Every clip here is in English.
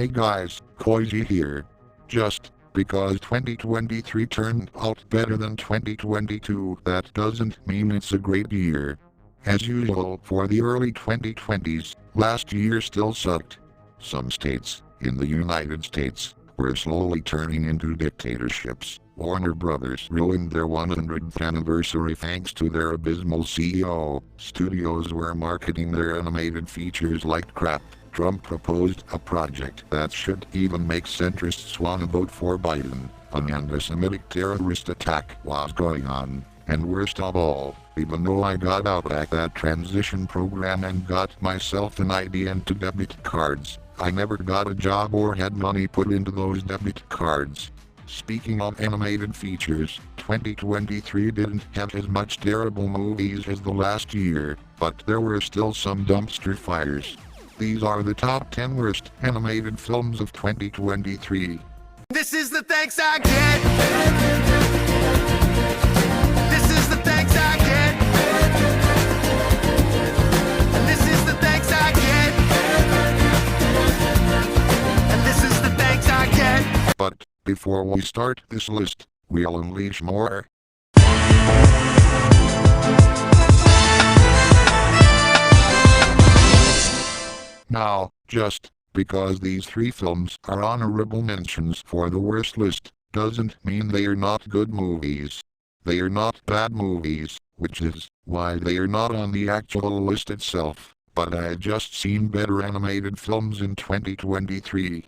Hey guys, Koizi here. Just because 2023 turned out better than 2022, that doesn't mean it's a great year. As usual for the early 2020s, last year still sucked. Some states, in the United States, were slowly turning into dictatorships. Warner Brothers ruined their 100th anniversary thanks to their abysmal CEO. Studios were marketing their animated features like crap. Trump proposed a project that should even make centrists want to vote for Biden. An anti-Semitic terrorist attack was going on. And worst of all, even though I got out at that transition program and got myself an ID and 2 debit cards, I never got a job or had money put into those debit cards. Speaking of animated features, 2023 didn't have as much terrible movies as the last year, but there were still some dumpster fires. These are the top 10 worst animated films of 2023. This is the thanks I get. This is the thanks I get. And this is the thanks I get. And this is the thanks I get. But before we start this list, we'll unleash more. Now, just because these 3 films are honorable mentions for the worst list, doesn't mean they are not good movies. They are not bad movies, which is why they are not on the actual list itself, but I had just seen better animated films in 2023.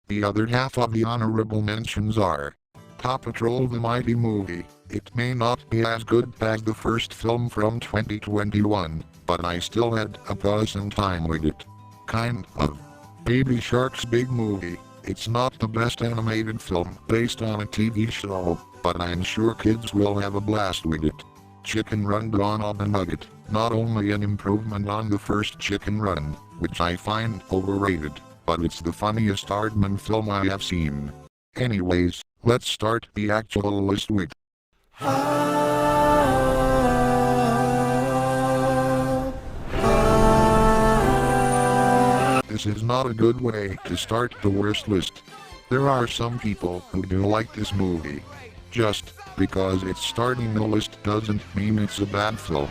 The other half of the honorable mentions are Paw Patrol: The Mighty Movie. It may not be as good as the first film from 2021, but I still had a pleasant time with it. Kind of. Baby Shark's Big Movie. It's not the best animated film based on a TV show, but I'm sure kids will have a blast with it. Chicken Run: Dawn of the Nugget. Not only an improvement on the first Chicken Run, which I find overrated, but it's the funniest Aardman film I have seen. Anyways, let's start the actual list with This is not a good way to start the worst list. There are some people who do like this movie. Just because it's starting the list doesn't mean it's a bad film.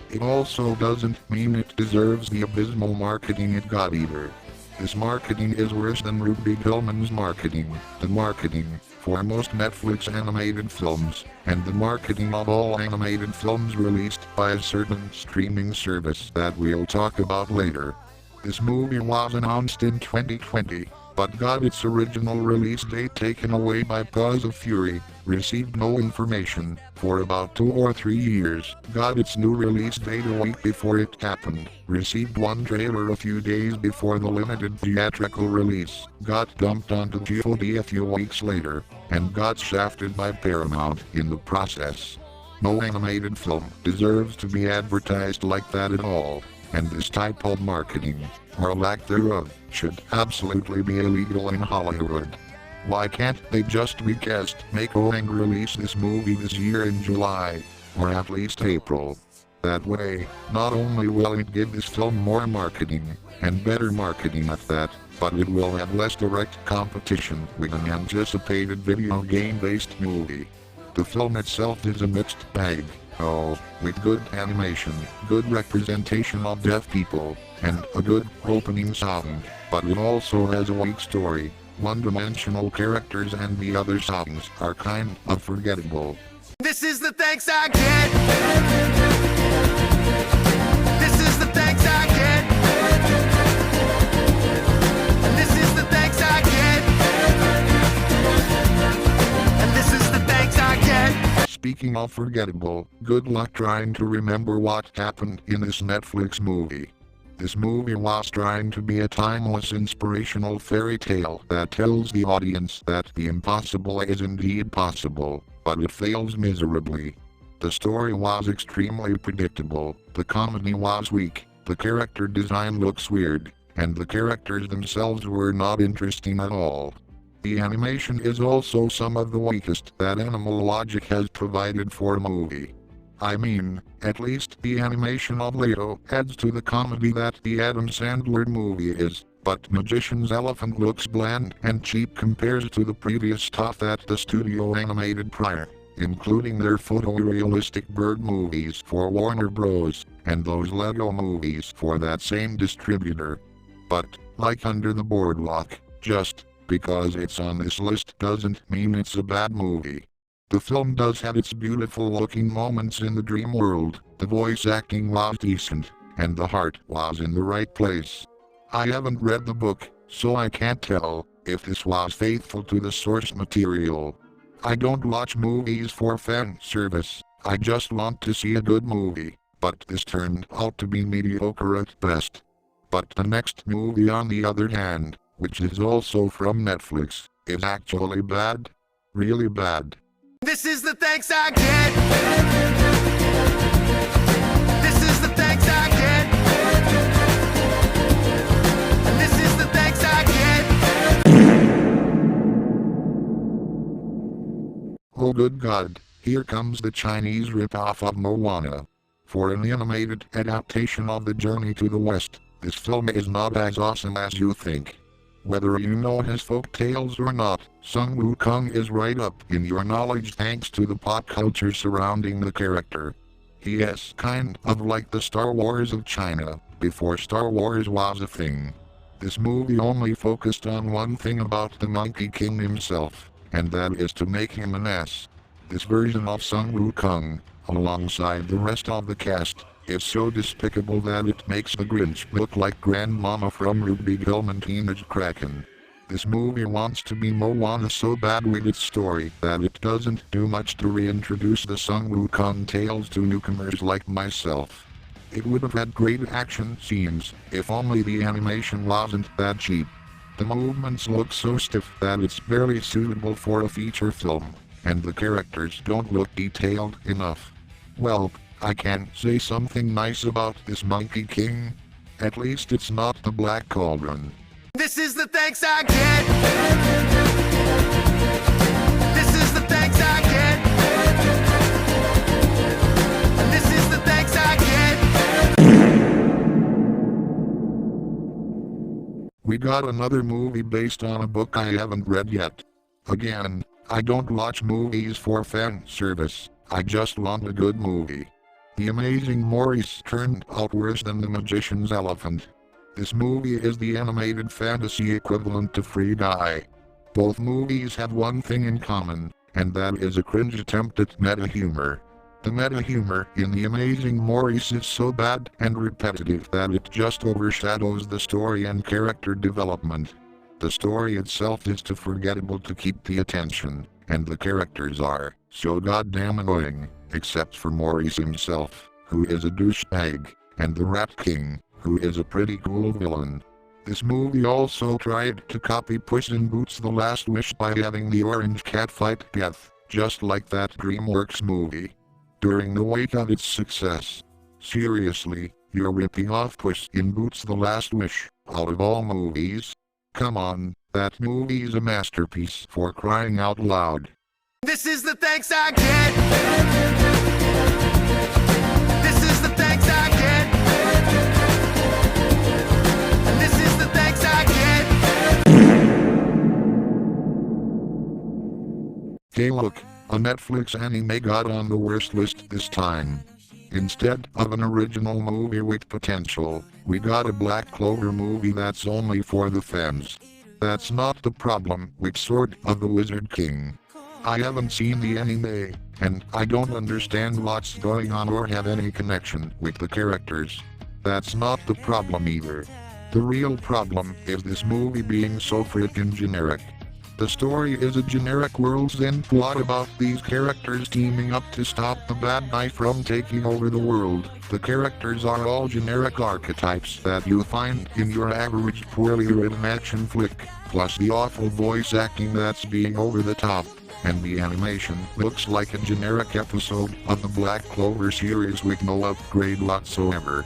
It also doesn't mean it deserves the abysmal marketing it got either. This marketing is worse than Ruby Gillman's marketing, the marketing for most Netflix animated films, and the marketing of all animated films released by a certain streaming service that we'll talk about later. This movie was announced in 2020, but got its original release date taken away by Paws of Fury, received no information for about 2 or 3 years, got its new release date a week before it happened, received 1 trailer a few days before the limited theatrical release, got dumped onto VOD a few weeks later, and got shafted by Paramount in the process. No animated film deserves to be advertised like that at all. And this type of marketing, or lack thereof, should absolutely be illegal in Hollywood. Why can't they just recast Mako and release this movie this year in July, or at least April? That way, not only will it give this film more marketing, and better marketing at that, but it will have less direct competition with an anticipated video game-based movie. The film itself is a mixed bag. With good animation, good representation of deaf people, and a good opening song, but it also has a weak story, one-dimensional characters, and the other songs are kind of forgettable. This is the thanks I get. This is the thanks I get. And this is the thanks I get. And this is the thanks I get. Speaking of forgettable, good luck trying to remember what happened in this Netflix movie. This movie was trying to be a timeless inspirational fairy tale that tells the audience that the impossible is indeed possible, but it fails miserably. The story was extremely predictable, the comedy was weak, the character design looks weird, and the characters themselves were not interesting at all. The animation is also some of the weakest that Animal Logic has provided for a movie. I mean, at least the animation of Leo adds to the comedy that the Adam Sandler movie is, but Magician's Elephant looks bland and cheap compared to the previous stuff that the studio animated prior, including their photorealistic bird movies for Warner Bros. And those Lego movies for that same distributor. But, like Under the Boardwalk, just because it's on this list doesn't mean it's a bad movie. The film does have its beautiful looking moments in the dream world, the voice acting was decent, and the heart was in the right place. I haven't read the book, so I can't tell if this was faithful to the source material. I don't watch movies for fan service, I just want to see a good movie, but this turned out to be mediocre at best. But the next movie on the other hand, which is also from Netflix, is actually bad. Really bad. This is the thanks I get. This is the thanks I get. And this is the thanks I get. Oh good God, here comes the Chinese ripoff of Moana. For an animated adaptation of The Journey to the West, this film is not as awesome as you think. Whether you know his folk tales or not, Sun Wukong is right up in your knowledge thanks to the pop culture surrounding the character. He is kind of like the Star Wars of China, before Star Wars was a thing. This movie only focused on one thing about the Monkey King himself, and that is to make him an ass. This version of Sun Wukong, alongside the rest of the cast, is so despicable that it makes the Grinch look like Grandmama from Ruby Gillman Teenage Kraken. This movie wants to be Moana so bad with its story that it doesn't do much to reintroduce the Sun Wukong tales to newcomers like myself. It would have had great action scenes if only the animation wasn't that cheap. The movements look so stiff that it's barely suitable for a feature film, and the characters don't look detailed enough. Well, I can say something nice about this Monkey King. At least it's not the Black Cauldron. This is the thanks I get. This is the thanks I get. And this is the thanks I get. We got another movie based on a book I haven't read yet. Again, I don't watch movies for fan service, I just want a good movie. The Amazing Maurice turned out worse than The Magician's Elephant. This movie is the animated fantasy equivalent to Free Guy. Both movies have one thing in common, and that is a cringe attempt at meta-humor. The meta-humor in The Amazing Maurice is so bad and repetitive that it just overshadows the story and character development. The story itself is too forgettable to keep the attention, and the characters are so goddamn annoying, except for Maurice himself, who is a douchebag, and the Rat King, who is a pretty cool villain. This movie also tried to copy Puss in Boots: The Last Wish by having the orange cat fight death, just like that DreamWorks movie. During the wake of its success. Seriously, you're ripping off Puss in Boots: The Last Wish, out of all movies? Come on, that movie's a masterpiece for crying out loud. This is the thanks I get. This is the thanks I get. And this is the thanks I get. Hey look, a Netflix anime got on the worst list this time. Instead of an original movie with potential, we got a Black Clover movie that's only for the fans. That's not the problem with Sword of the Wizard King. I haven't seen the anime, and I don't understand what's going on or have any connection with the characters. That's not the problem either. The real problem is this movie being so freaking generic. The story is a generic world's end plot about these characters teaming up to stop the bad guy from taking over the world. The characters are all generic archetypes that you find in your average poorly written action flick, plus the awful voice acting that's being over the top. And the animation looks like a generic episode of the Black Clover series with no upgrade whatsoever.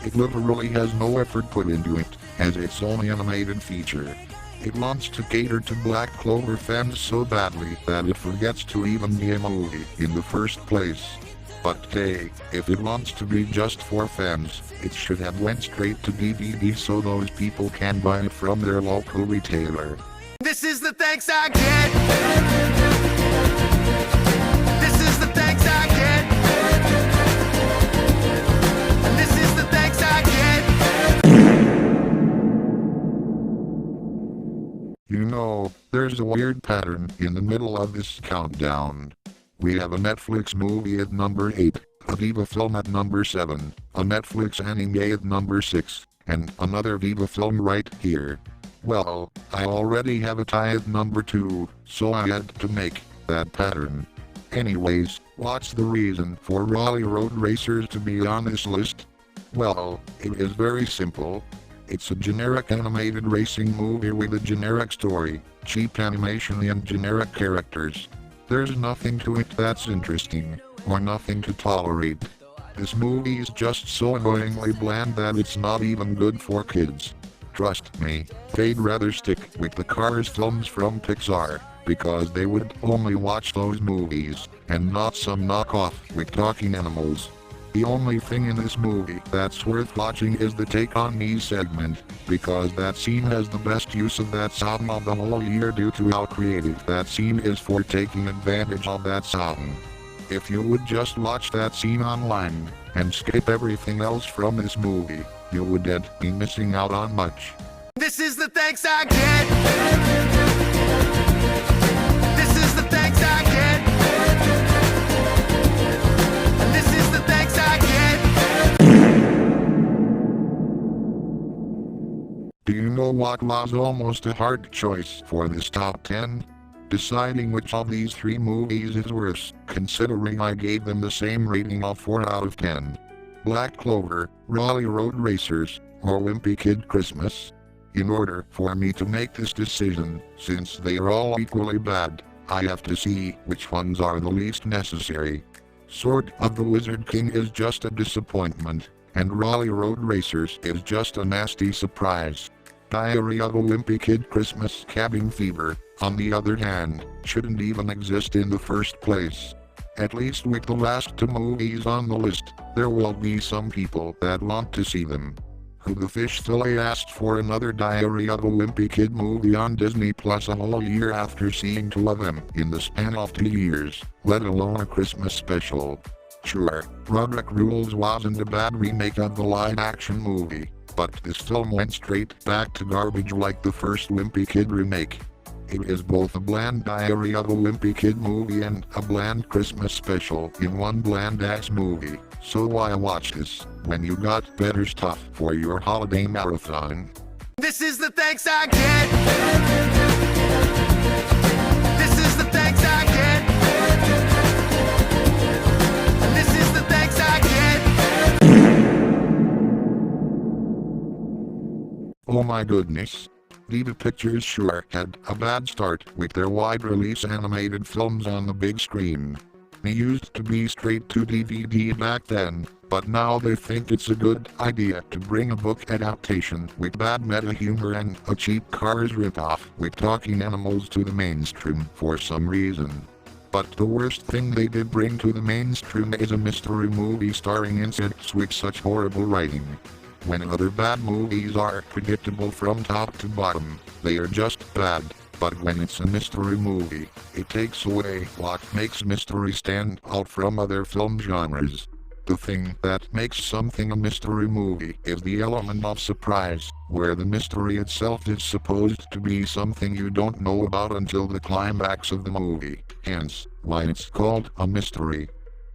It literally has no effort put into it, as its own animated feature. It wants to cater to Black Clover fans so badly that it forgets to even be a movie in the first place. But hey, if it wants to be just for fans, it should have went straight to DVD so those people can buy it from their local retailer. This is the thanks I get. This is the thanks I get. This is the thanks I get. You know, there's a weird pattern in the middle of this countdown. We have a Netflix movie at number 8, a Viva film at number 7, a Netflix anime at number 6, and another Viva film right here. Well, I already have a tie at number 2, so I had to make that pattern. Anyways, what's the reason for Raleigh Road Racers to be on this list? Well, it is very simple. It's a generic animated racing movie with a generic story, cheap animation and generic characters. There's nothing to it that's interesting, or nothing to tolerate. This movie is just so annoyingly bland that it's not even good for kids. Trust me, they'd rather stick with the Cars films from Pixar, because they would only watch those movies, and not some knockoff with talking animals. The only thing in this movie that's worth watching is the Take On Me segment, because that scene has the best use of that song of the whole year due to how creative that scene is for taking advantage of that song. If you would just watch that scene online, and skip everything else from this movie, you wouldn't be missing out on much. This is the thanks I get. This is the thanks I get. This is the thanks I get. Do you know what was almost a hard choice for this top 10? Deciding which of these 3 movies is worse, considering I gave them the same rating of 4 out of 10. Black Clover, Raleigh Road Racers, or Wimpy Kid Christmas? In order for me to make this decision, since they are all equally bad, I have to see which ones are the least necessary. Sword of the Wizard King is just a disappointment, and Raleigh Road Racers is just a nasty surprise. Diary of a Wimpy Kid Christmas Cabin Fever, on the other hand, shouldn't even exist in the first place. At least with the last 2 movies on the list, there will be some people that want to see them. Who the Fish Fillet asked for another Diary of a Wimpy Kid movie on Disney Plus a whole year after seeing 2 of them in the span of 2 years, let alone a Christmas special. Sure, Roderick Rules wasn't a bad remake of the live-action movie, but this film went straight back to garbage like the first Wimpy Kid remake. It is both a bland Diary of a Wimpy Kid movie and a bland Christmas special in one bland-ass movie, so why watch this, when you got better stuff for your holiday marathon? This is the thanks I get. This is the thanks I get. This is the thanks I get. Oh my goodness. Viva Pictures sure had a bad start with their wide-release animated films on the big screen. They used to be straight to DVD back then, but now they think it's a good idea to bring a book adaptation with bad meta-humor and a cheap Cars ripoff with talking animals to the mainstream for some reason. But the worst thing they did bring to the mainstream is a mystery movie starring insects with such horrible writing. When other bad movies are predictable from top to bottom, they are just bad, but when it's a mystery movie, it takes away what makes mystery stand out from other film genres. The thing that makes something a mystery movie is the element of surprise, where the mystery itself is supposed to be something you don't know about until the climax of the movie, hence why it's called a mystery.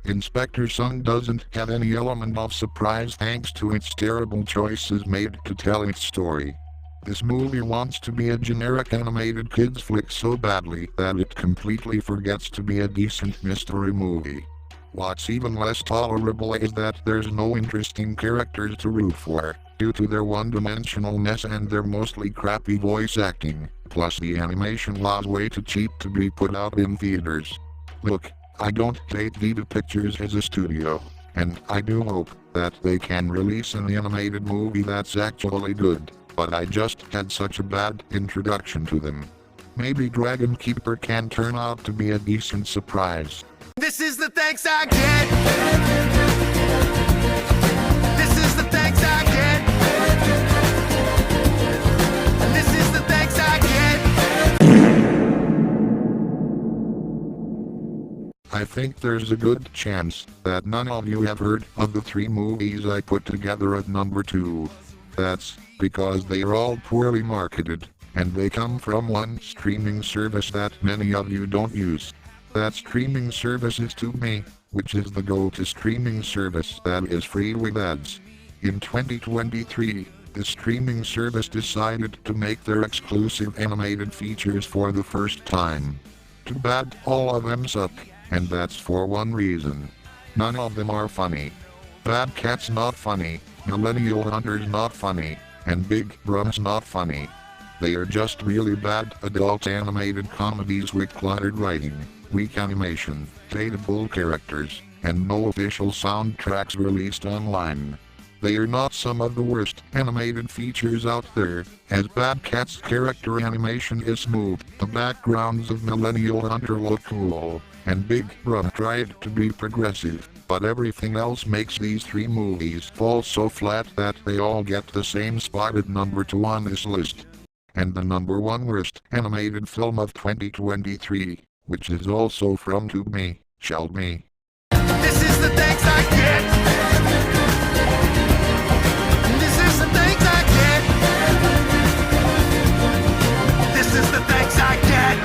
Inspector Sun doesn't have any element of surprise thanks to its terrible choices made to tell its story. This movie wants to be a generic animated kids flick so badly that it completely forgets to be a decent mystery movie. What's even less tolerable is that there's no interesting characters to root for, due to their one-dimensionalness and their mostly crappy voice acting, plus the animation was way too cheap to be put out in theaters. Look, I don't hate Viva Pictures as a studio, and I do hope that they can release an animated movie that's actually good, but I just had such a bad introduction to them. Maybe Dragon Keeper can turn out to be a decent surprise. This is the thanks I get. This is the thanks I get. And this is the thanks I get. I think there's a good chance that none of you have heard of the 3 movies I put together at number 2. That's because they are all poorly marketed, and they come from one streaming service that many of you don't use. That streaming service is Tubi, which is the go-to streaming service that is free with ads. In 2023, the streaming service decided to make their exclusive animated features for the first time. Too bad all of them suck, and that's for one reason. None of them are funny. Bad Cat's not funny, Millennial Hunter's not funny, and Big Brum's not funny. They are just really bad adult animated comedies with cluttered writing, weak animation, dateable characters, and no official soundtracks released online. They are not some of the worst animated features out there, as Bad Cat's character animation is smooth, the backgrounds of Millennial Hunter look cool, and Big Brum tried to be progressive, but everything else makes these 3 movies fall so flat that they all get the same spot at number 2 on this list. And the number 1 worst animated film of 2023, which is also from Tubi, shall be. This is the thanks I get. And this is the thanks I get. This is the thanks I get.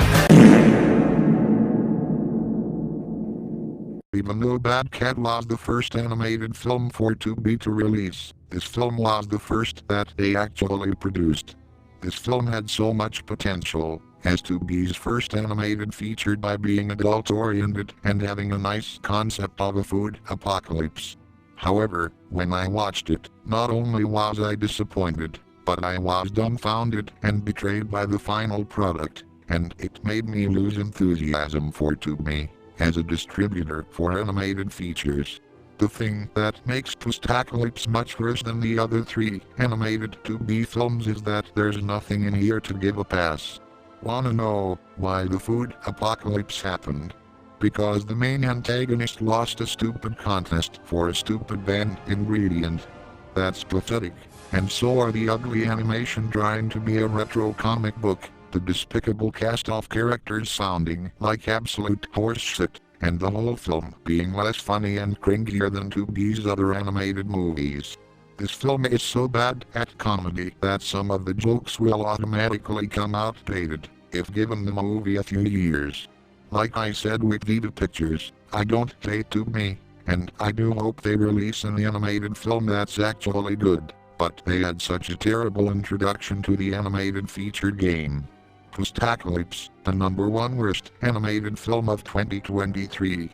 Even though Bad Cat was the first animated film for Tubi to release, this film was the first that they actually produced. This film had so much potential, as Tubi's first animated feature by being adult-oriented and having a nice concept of a food apocalypse. However, when I watched it, not only was I disappointed, but I was dumbfounded and betrayed by the final product, and it made me lose enthusiasm for Tubi as a distributor for animated features. The thing that makes Pustacalypse much worse than the other 3 animated Tubi films is that there's nothing in here to give a pass. Wanna know why the food apocalypse happened? Because the main antagonist lost a stupid contest for a stupid banned ingredient. That's pathetic. And so are the ugly animation trying to be a retro comic book, the despicable cast-off characters sounding like absolute horseshit, and the whole film being less funny and cringier than Tubi's other animated movies. This film is so bad at comedy that some of the jokes will automatically come outdated if given the movie a few years. Like I said with Viva Pictures, I don't hate Tubi, and I do hope they release an animated film that's actually good, but they had such a terrible introduction to the animated feature game. Pustacalypse, the number 1 worst animated film of 2023.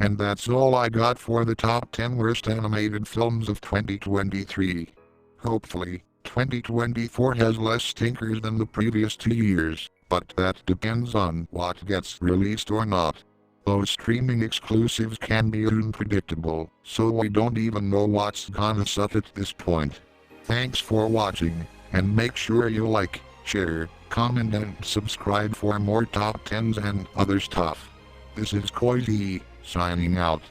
And that's all I got for the top 10 worst animated films of 2023. Hopefully, 2024 has less stinkers than the previous 2 years, but that depends on what gets released or not. Those streaming exclusives can be unpredictable, so we don't even know what's gonna suck at this point. Thanks for watching, and make sure you like, share, comment and subscribe for more top 10s and other stuff. This is Koizi, signing out.